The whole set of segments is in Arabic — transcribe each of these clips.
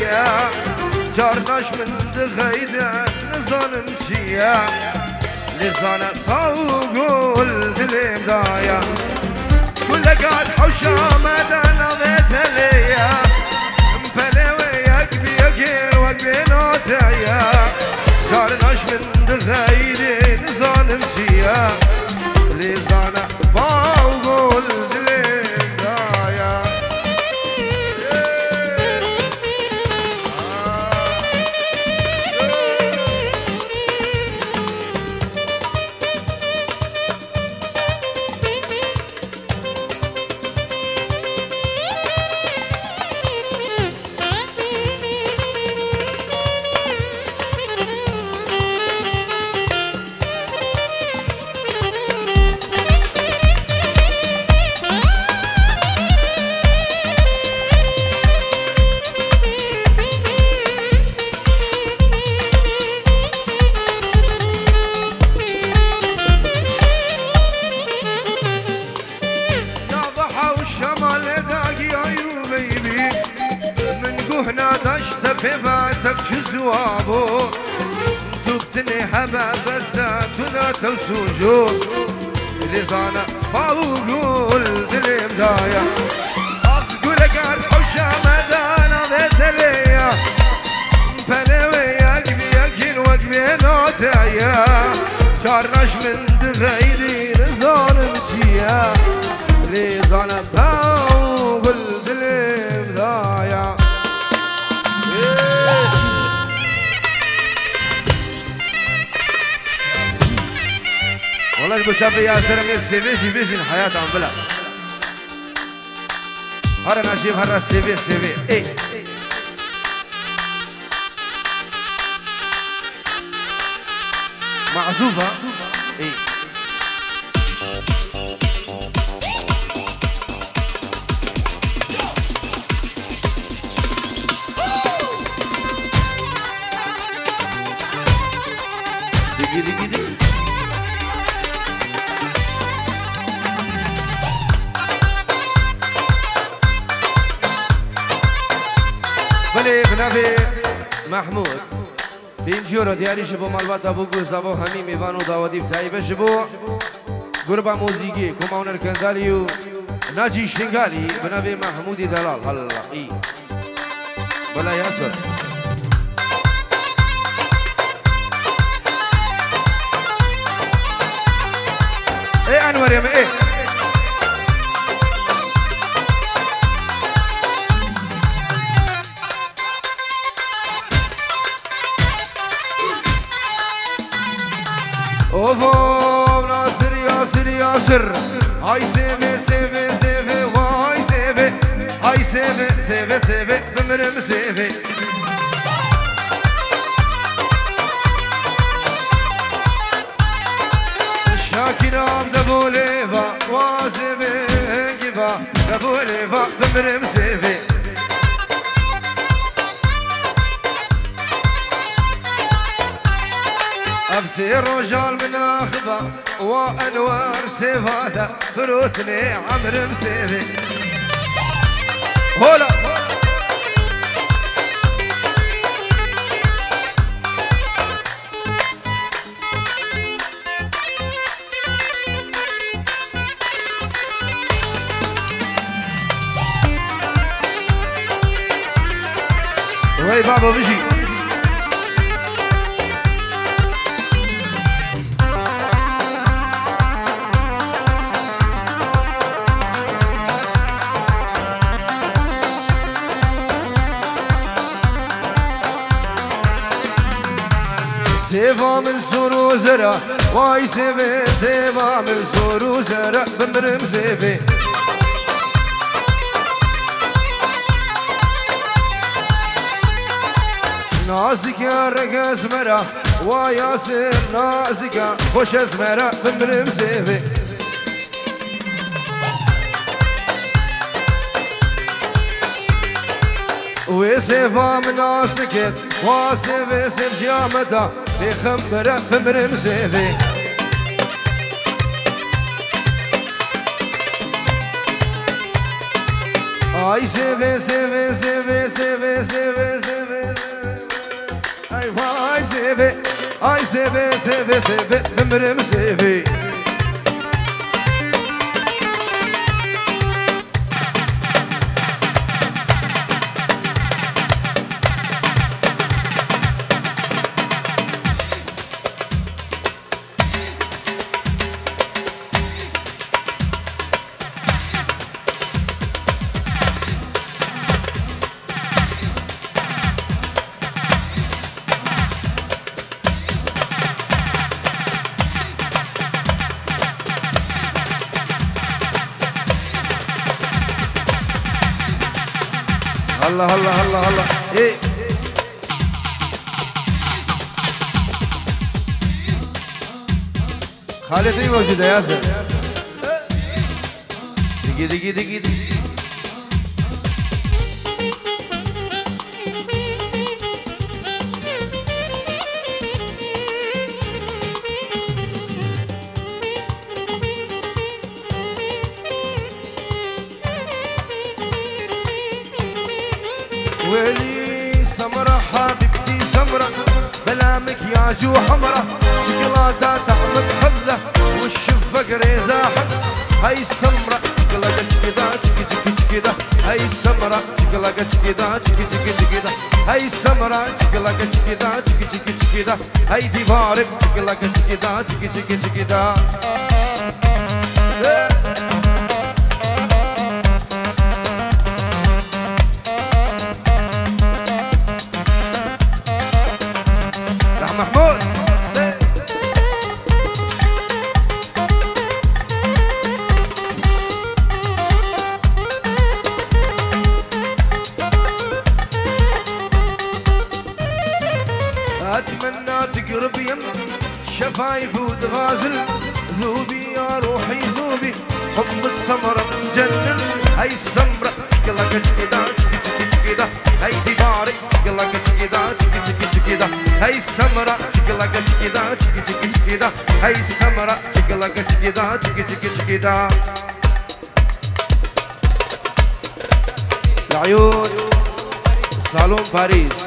دايا جارناش من دغيدا نظالم شيا لزانا طوقول دليم دايا كل قاد حوشا مدانا بيتليا مبلويك بيكي وقبينو دايا جارناش من دغيدا نظالم شيا لزانا طوقول دليم دايا جوابو تبتني حما بساتنا تسوجو لزانا فاوقول دليم دايا أقول قال حوشا مدانا بيتليا فلوي قلبي يكين وقبي نوتايا شارناش من دغيدي نظالم جيا لزانا فاوقول دليم دايا والله المشافي يا سلام السيفي بيجي الحياة عم بلا هرا نجيب هرا السيفي ايه معزوفة ايه دقي بنابي محمود بینجورو دیاری شبو مالبات ابو گوزابو همیم ایوانو داودی بتایبه شبو گربا موزیگی کماونر کندالیو ناجی شنگالی بنابي محمودی دلال هلا ای بلا یاسر ايه انور يا ايه اوفو ناصر ياسر هاي سيفي وهاي سيفي هاي سيفي بمرم سيفي شاكر عبد ابو ليفا واسيفي كيفا ابو ليفا بمرم سيفي أبسي الرجال من أخضر وأنوار سيفاتا فروتني عمر مسيفي هولا وي بابا بيجي سيفا من سورو زرا واي سيفا من سورو زرا بمرم سيفي نازك يا رقص مرا وياسر نازك خوش اسمرا بمرم سيفي وسيفا من ناسك واسيفي سيف جامدا في خمرة بمرم سيفي اي سيفي سيفي سيفي سيفي سيفي سيفي اي واي سيفي اي سيفي سيفي سيفي بمرم سيفي هلا هلا هلا هلا ايه خالد ايه موجودة يا ياسر دقي دقي دقي دقي ويلي سمرة حبيبتي سمرة بلا مكياج وحمرة شوكولاتة طعم حلة والشفق ريزة حلة هاي السمرة شوكولاتة كدا تشكي تشكي كدا هاي السمرة شوكولاتة كدا تشكي تشكي كدا هاي السمرة شوكولاتة كدا تشكي تشكي كدا هاي ديفارك شوكولاتة كدا تشكي تشكي كدا محمود اتمنى تقرب يم شفايف وتغازل ذوبي يا روحي ذوبي حب السمرة مجنن هاي السمرة قلقت كدا كدا هاي ديباري قلقت كدا كدا هاي السمرة قلقت كدا كدا هاي السمرة قلقت كدا كدا العيون صالون باريس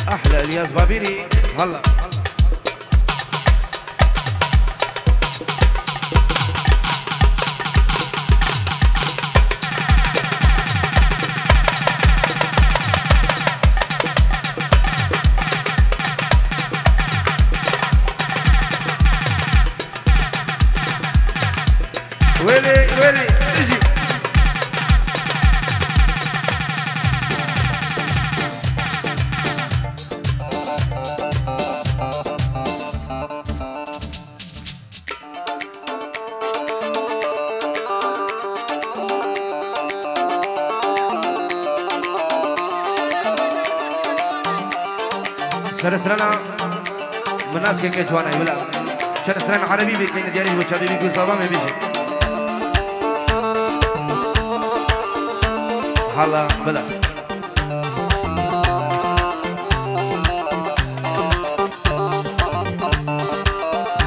احلى الياس بابيني هلا ويلي ويلي اجي سرسرنا من ناس كي جوانا يبلا سرسرنا عربي بكين دياري وشابي بيقول صبا ما بيجي هلا بلا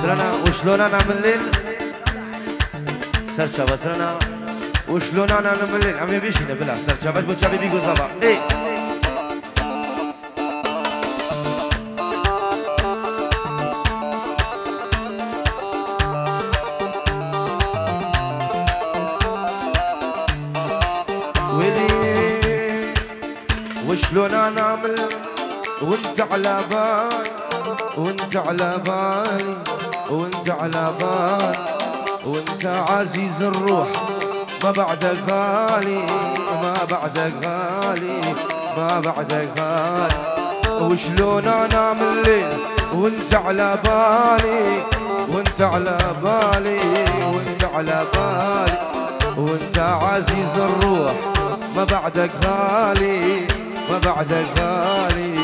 سرنا وشلون انا من الليل سرشا بسرنا وشلون انا من الليل عم بيجي بلا سرشا بس وشابي بيقول صبا ايه وشلون انا اعمل وانت على بالي وانت على بالي وانت على بالي وانت عزيز الروح ما بعدك غالي ما بعدك غالي ما بعدك غالي وشلون انا اعمل ليل وانت على بالي وانت على بالي وانت على بالي وانت عزيز الروح ما بعدك غالي ما بعدك غالي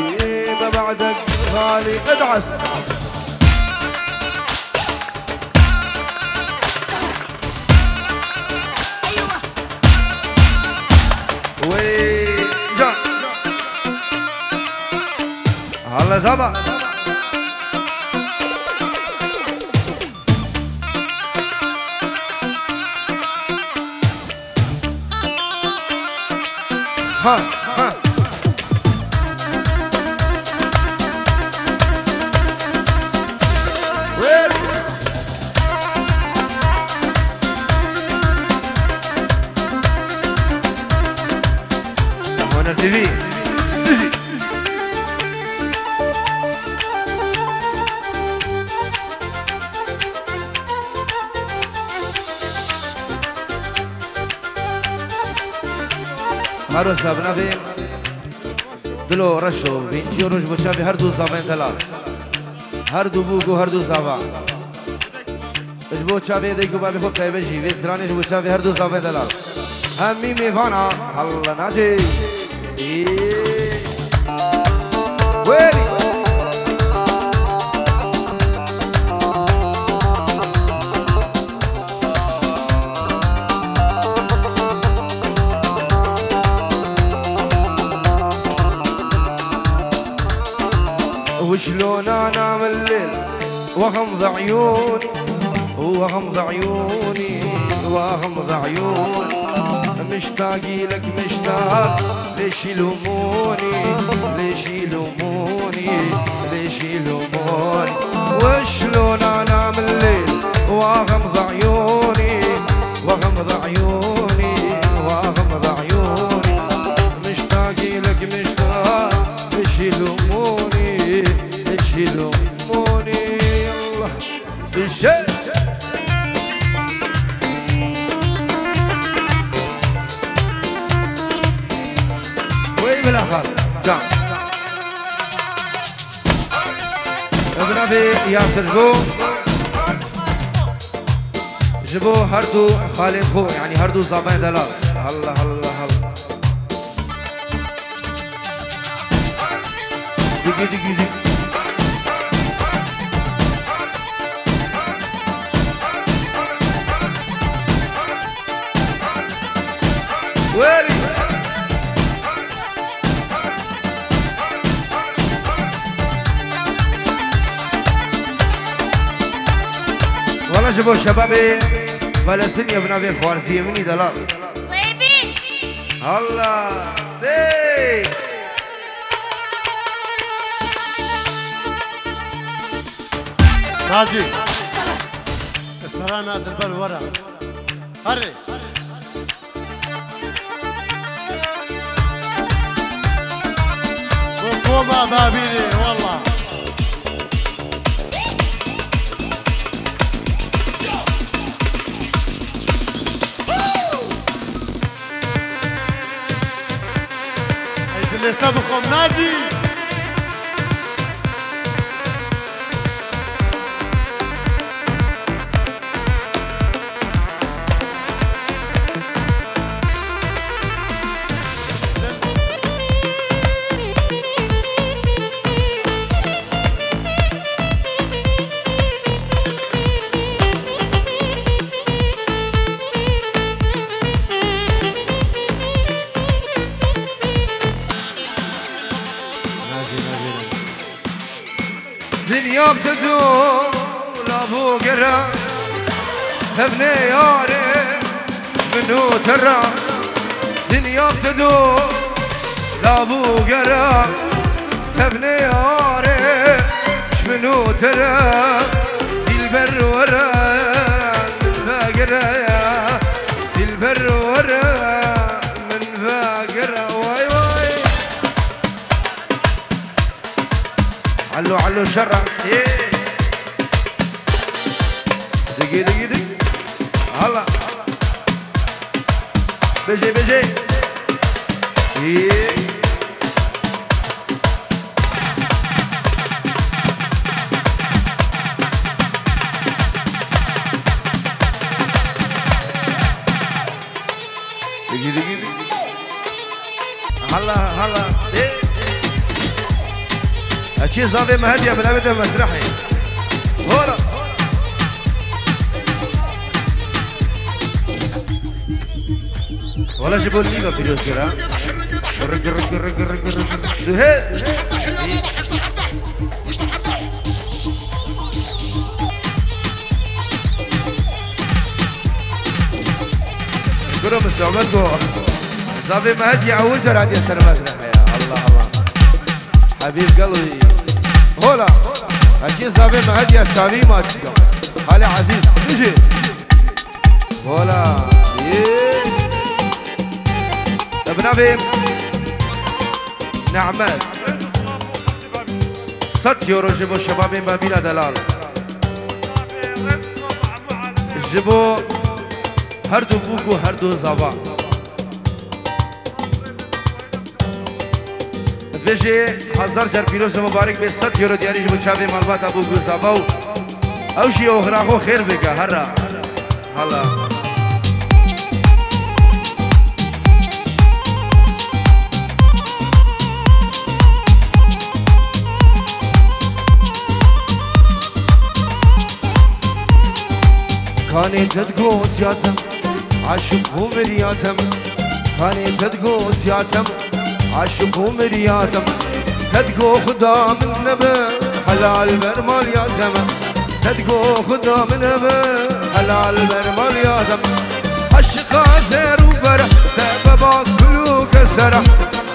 ما بعدك غالي ادعس وين جا هلا زبا ها ها هنا تي في هارو سابنا في دلو رشو بینجی روش بچه هر دو زبان دلال هر دو بوگو هر دو زبان اش بچه دیگو بابی خوب تایبه جی ویسترانش بچه هر دو زبان دلال همی میوانا حالا نجی ویری وشلون انام الليل وغمض عيوني وغمض عيوني وغمض عيوني مشتاقي لك مشتاق ليش يلوموني ليش يلوموني ليش يلوموني وشلون انام الليل وغمض عيوني وغمض عيوني وغمض عيوني مشتاقي لك مشتاق ليش يلوموني ليش يلوموني الله بالشيء وين بالاخر جام ابن ابي ياسر جبو هردو خالد خو يعني هردو زبان دلال هلا هلا هلا دقي دقي دقي ويلي والله شباب شبابي فلسطيني ابن ابي خوارزمي مني دلال بيبي الله دي ناجي السلامة دلبل ورا هري وقومة بابيني والله حيث اللي سبقهم ناجي دنيا بتدور لابو قرا ابن ياري منو ترى دنيا بتدور لابو قرا ابن ياري منو ترى البر ورا من فاقرا البر ورا من فاقرا واي واي علو علو شرع دقي دقي دقي هلا بيجي بيجي دقي دقي دقي هلا هلا أشي صافي مهدية من أبدا مسرحي هورا ولا جيبوا لي في الجزيرة رق رق رق رق رق سهيل كلهم استعملوا صافي مهدي عوز رادي سرمز يا الله الله حبيب قلبي هولا اكيد صافي مهدي الشافي ما تشكو علي عزيز تجي هولا ابن ابي نعمات 6 يورو جيبوا شبابين بابيلا دلال جيبوا هردو بوكو هردو زابا بيجي 1000 جر فيروز مبارك ب 6 يورو دياري جيبوا شابي مالبات ابو زابا او شي اخراخو خير بك هرا هلا كاني تدقو سياتم عاشقو مرياتم كاني تدقو سياتم عاشقو مرياتم تدقو خدا من نبي حلال برمال ياتم تدقو خدا من نبي حلال برمال ياتم عشقا زير وبرح سببا كلو كسرح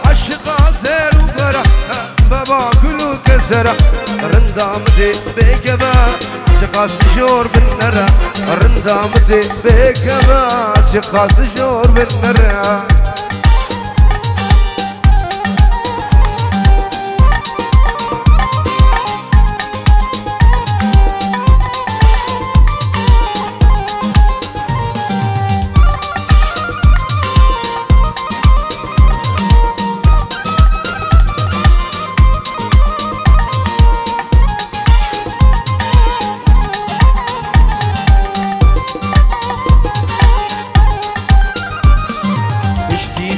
عشقا زير وبرح سببا كلو كسرح رندام دي بيكبا شقاس جور بالنرى رندام دي بيكبا شقاس جور بالنرى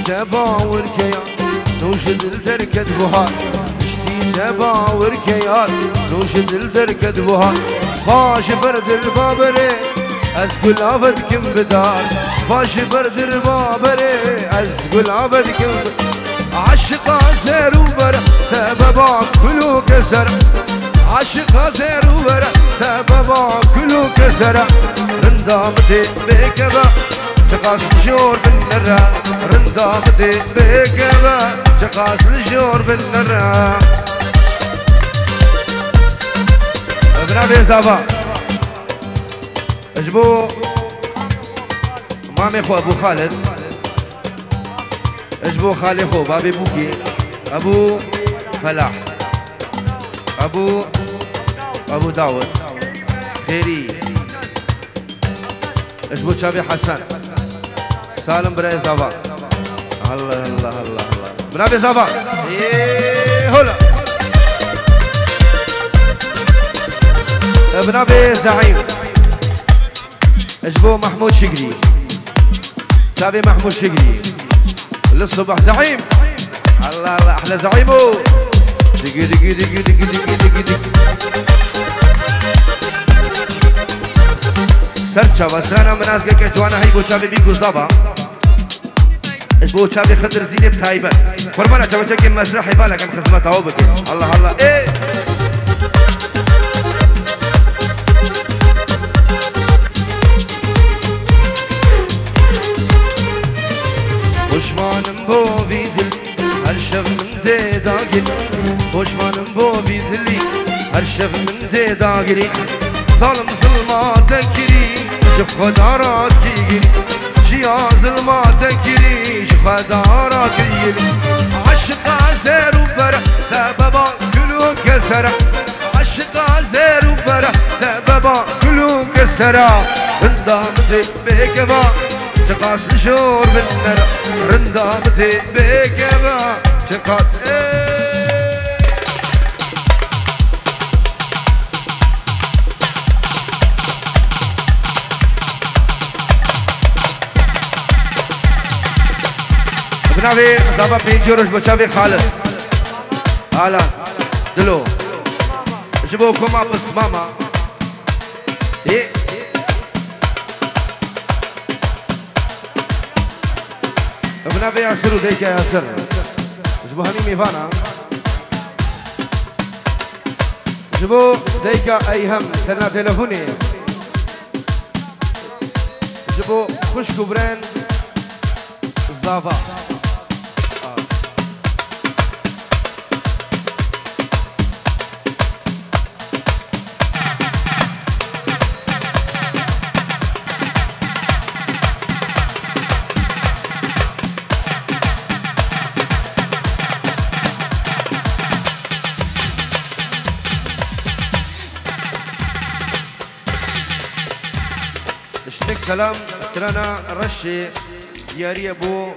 تباور كيان نوشد الدركة بهار اشتي تباور كيان نوشد الدركة بهار باش برد البابري ازقل عبدكم بدار باش برد البابري ازقل عبدكم عشقا زير وبرح سببا كلو كسر عشقا زير وبرح سببا كلو كسر رندامتي بكبا شقاس الجور بالنرى رندامتي بكبا شقاس الجور بالنرى ابن ابي زابا اجبو مامي خو ابو خالد اجبو خالي خو بابي بوكي ابو فلاح ابو داود خيري اجبو شابي حسن سالم براي زابا الله الله الله الله برافو زابا هلا ابن ابي زعيم اجبو محمود شقري تابي محمود شقري للصبح زعيم الله الله احلى زعيمو دقي دقي دقي دقي دقي دقي دقي سرچا وسرانا منازگه که جوانا هی بوچابی بی گزابا بوچابی خضر زینب تایبه قربانا چوچه که مسرح بالا کم خدمت آو بکی الله الله ای خوشمانم بو بیدل هر شب من ده داگری خوشمانم بو بیدلی هر شب من ده داگری ظالم ظلمات تنكري شوف خدارات كيجري جيا ظلمات تنكري شوف خدارات كيجري عشقا زير وبرح سببا كلو كسرة عشقا زير وبرح سببا كلو كسرة رندامتي بكبا شقاس الشور بالنرى رندامتي بكبا شقاس نبي زابا بيجورش بشافي خالد هلا دلو جيبوكم ابو سماما ايه ابن ابي ياسر وديك يا ياسر جيبو هني ميفانا جيبو ديك ايهم سنة تلفوني جيبو خوش كبرين زافا اشتك سلام استرانا رشي دياري ابو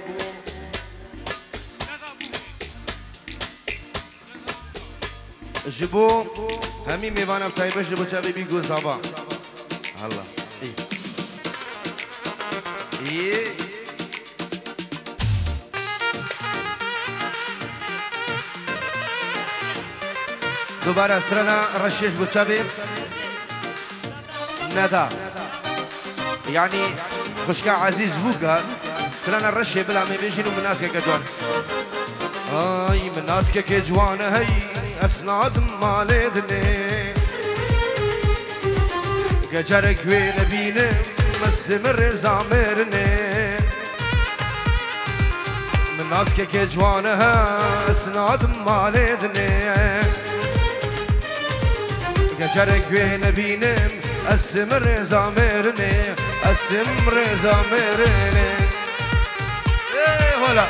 جبو همي ميوانا بتايبه جبو چاوي بيگو زابا الله ايه دوباره استرانا رشيش بو چاوي ندا يعني خشكا عزيز بوكا سرانا الرشي بلا ما بيجينو من ناس كجوان اي من ناس كجوان هي اسناد مالدني كجرك وين بينه مستمر زامرني من ناس كجوان هي اسناد مالدني كجرك وين بينه استمر زامرني استمر زامرني ايه هلا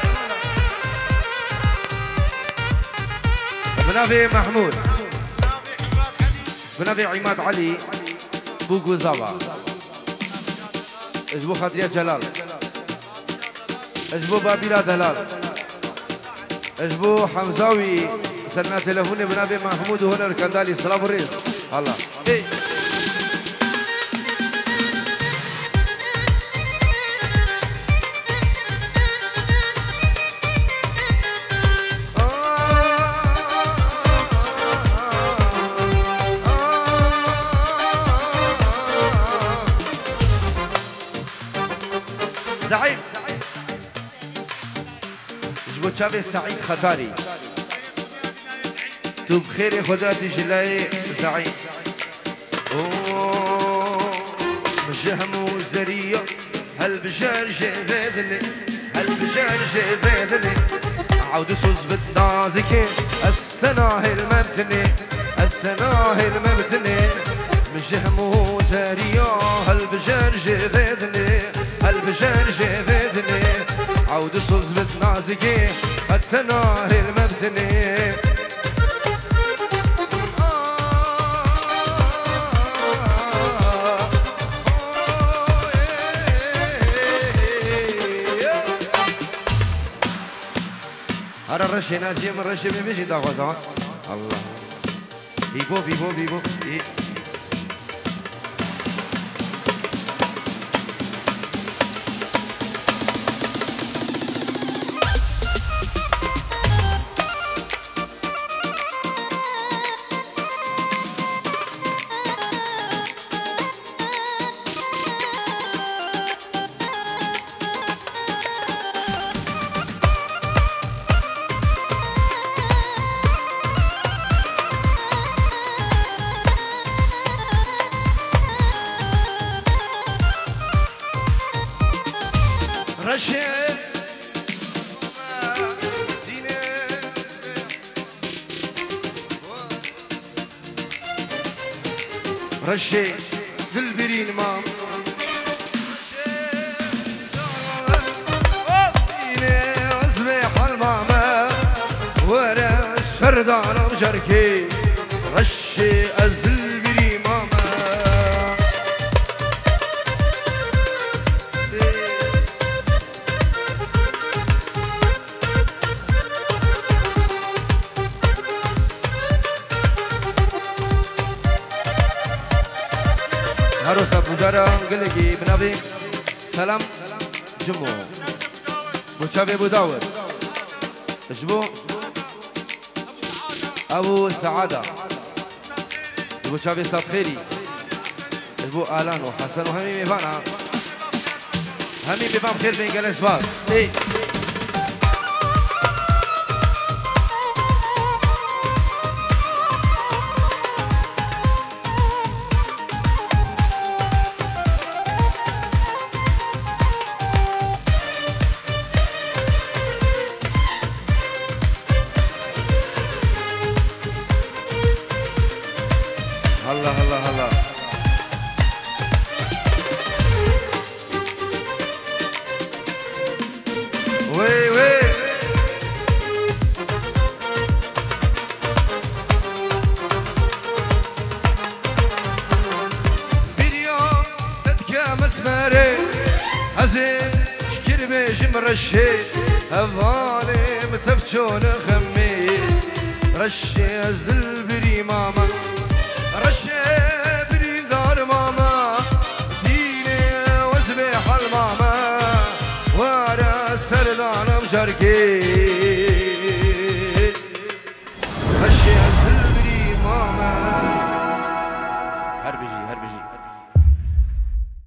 بنابي محمود بنابي عماد علي بوقو زابا اجبو خاطرية جلال اجبو بابيلا دلال اجبو حمزاوي سلمى تلفوني بنابي محمود وهنا الكندالي صلاة الرئيس هلا ايه زعيم جبو شافي سعيد خطاري تو بخير خدا تجلاي زعيم مجهم وزرية هل بجار جبدني هل بجار جبدني عود سوز بالنازكي استناهل مبتني استناهل مبتني مجهم وزرية هل بجار جبدني البشر جبدني عود صوز بتنازقي التناهي المبتني هذا الرشي ناجي من الرشي بيجي داغوزا الله بيبو بيبو بيبو رشي بالبرين مام أصبح الماما ورا سردان وجركي رشي أزل بري ماما عروسة بوجارة قلقي بنابي سلام جمو بوشابي ابو داود اجبو ابو سعادة بوشابي استاذ خيري اجبو الان وحسن وهمي ميفانا همي ميفان خير بين جلس باس ايه الله الله الله حزين شكر بيجم رشيت هفالي متفجون خميت رشي أزل بري ماما